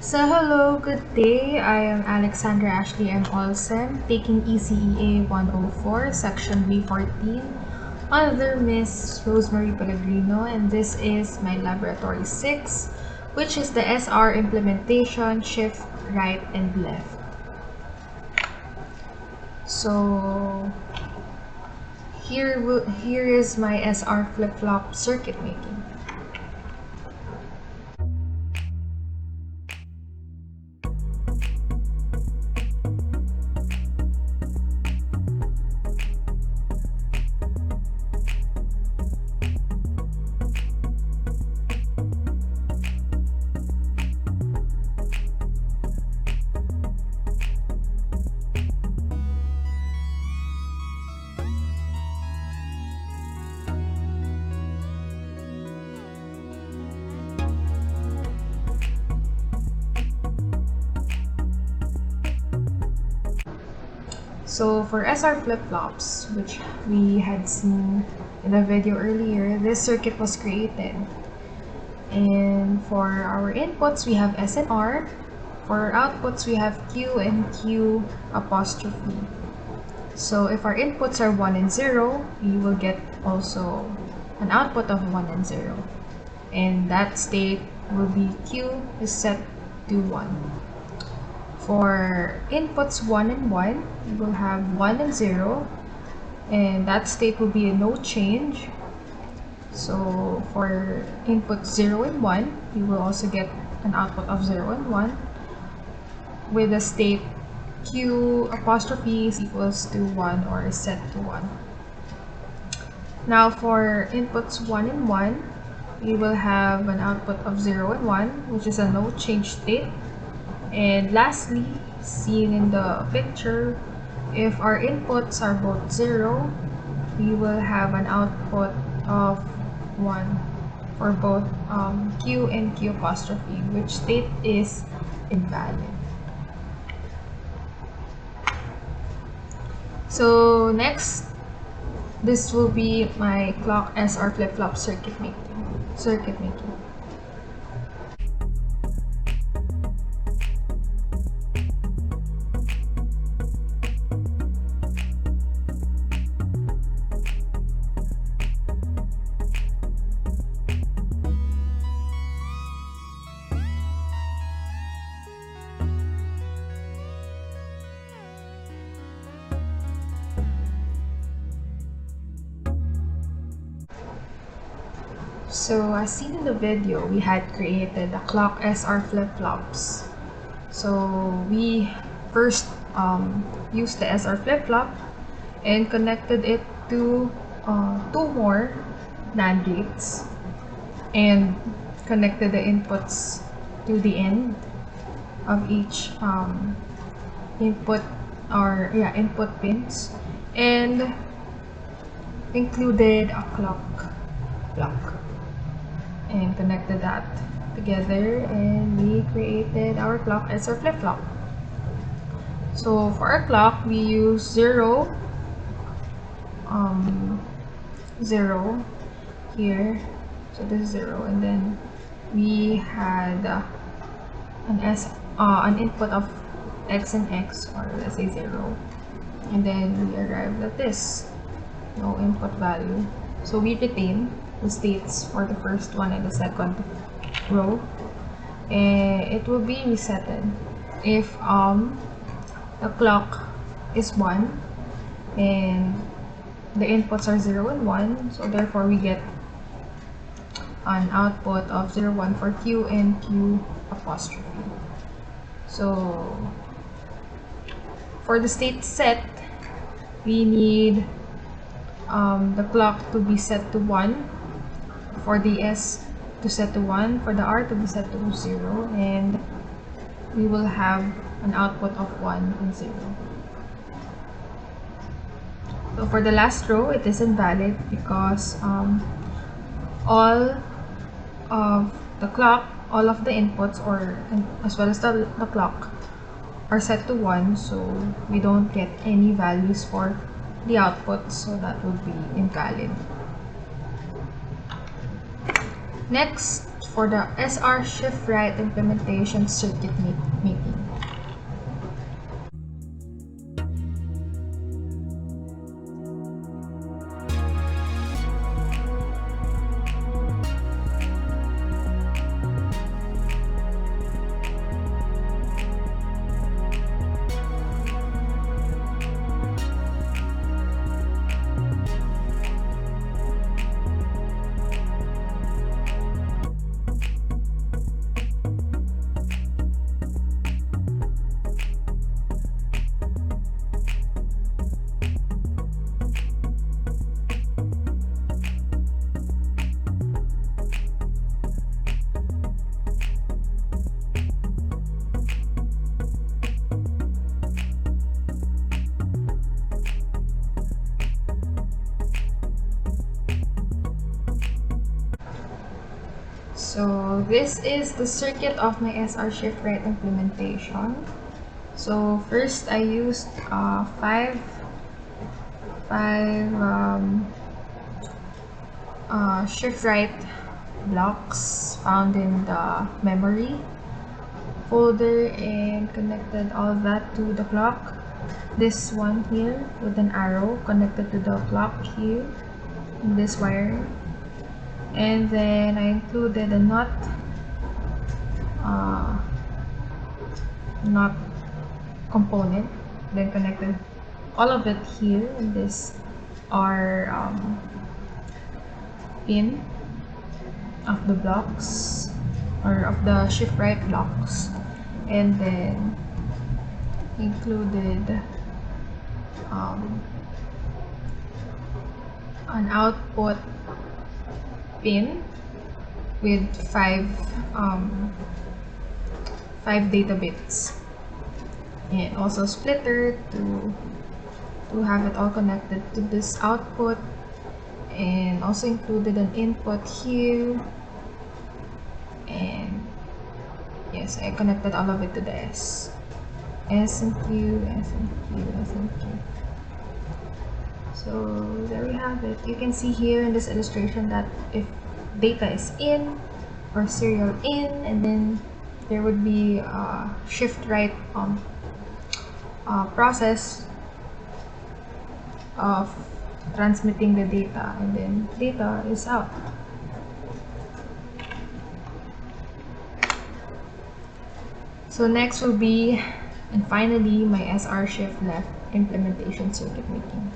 So hello, good day. I am Alexandra Ashley M. Olsem, taking ECEA 104, Section B14, under Miss Rosemary Pellegrino, and this is my Laboratory 6, which is the SR implementation, shift, right, and left. So here is my SR flip-flop circuit making. So for SR flip-flops, which we had seen in the video earlier, this circuit was created. And for our inputs, we have S and R. For our outputs, we have Q and Q apostrophe. So if our inputs are 1 and 0, we will get also an output of 1 and 0. And that state will be Q is set to 1. For inputs 1 and 1, we will have 1 and 0, and that state will be a no change. So for input 0 and 1, we will also get an output of 0 and 1 with the state Q apostrophe is equals to 1 or is set to 1. Now for inputs 1 and 1, we will have an output of 0 and 1, which is a no change state. And lastly, seen in the picture, if our inputs are both 0, we will have an output of 1 for both Q and Q apostrophe, which state is invalid. So next, this will be my clock SR flip-flop circuit making. So as seen in the video, we had created the clock SR flip-flops. So we first used the SR flip-flop and connected it to 2 more NAND gates and connected the inputs to the end of each input pins and included a clock block and connected that together, and we created our clock SR flip-flop. So for our clock, we use 0 here, so this is 0, and then we had an input of X and X, or let's say 0, and then we arrived at this no input value. So we retain the states for the first one and the second row, and it will be resetted if the clock is 1 and the inputs are 0 and 1, so therefore we get an output of 0, 1 for Q and Q apostrophe. So for the state set, we need the clock to be set to 1, for the S to set to 1, for the R to be set to 0, and we will have an output of 1 and 0. So for the last row, it is invalid because all of the clock, all of the inputs, as well as the clock, are set to 1, so we don't get any values for the output, so that would be invalid. Next, for the SR shift right implementation circuit making. So this is the circuit of my SR shift right implementation. So first I used five shift right blocks found in the memory folder and connected all that to the clock. This one here with an arrow connected to the clock here in this wire. And then I included a nut component, then connected all of it here in this R pin of the blocks or of the shift right blocks, and then included an output pin with five data bits, and also splitter to have it all connected to this output, and also included an input here, and yes, I connected all of it to the S and Q, S and Q, S and Q. So there we have it. You can see here in this illustration that if data is in or serial in, and then there would be a shift right process of transmitting the data, and then data is out. So next will be, and finally, my SR shift left implementation circuit making.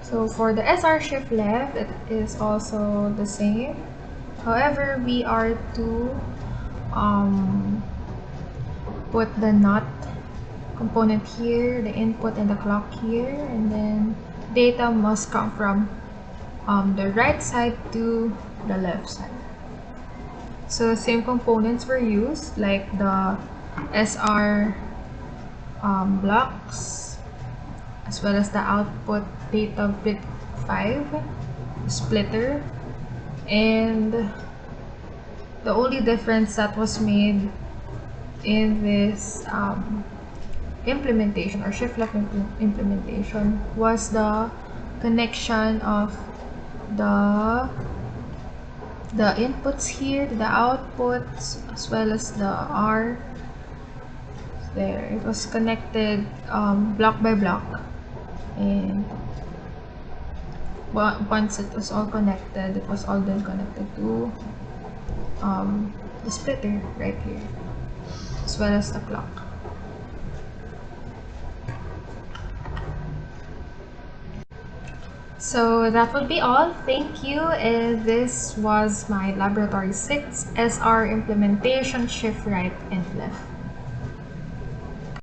So for the SR shift left, it is also the same. However, we are to put the NOT component here, the input and the clock here, and then data must come from the right side to the left side. So same components were used, like the SR blocks, as well as the output data bit 5 splitter, and the only difference that was made in this implementation or shift left implementation was the connection of the inputs here to the outputs, as well as the R there. It was connected block by block, And once it was all connected, it was all then connected to the splitter right here, as well as the clock. So that would be all. Thank you. This was my Laboratory 6 SR implementation shift right and left.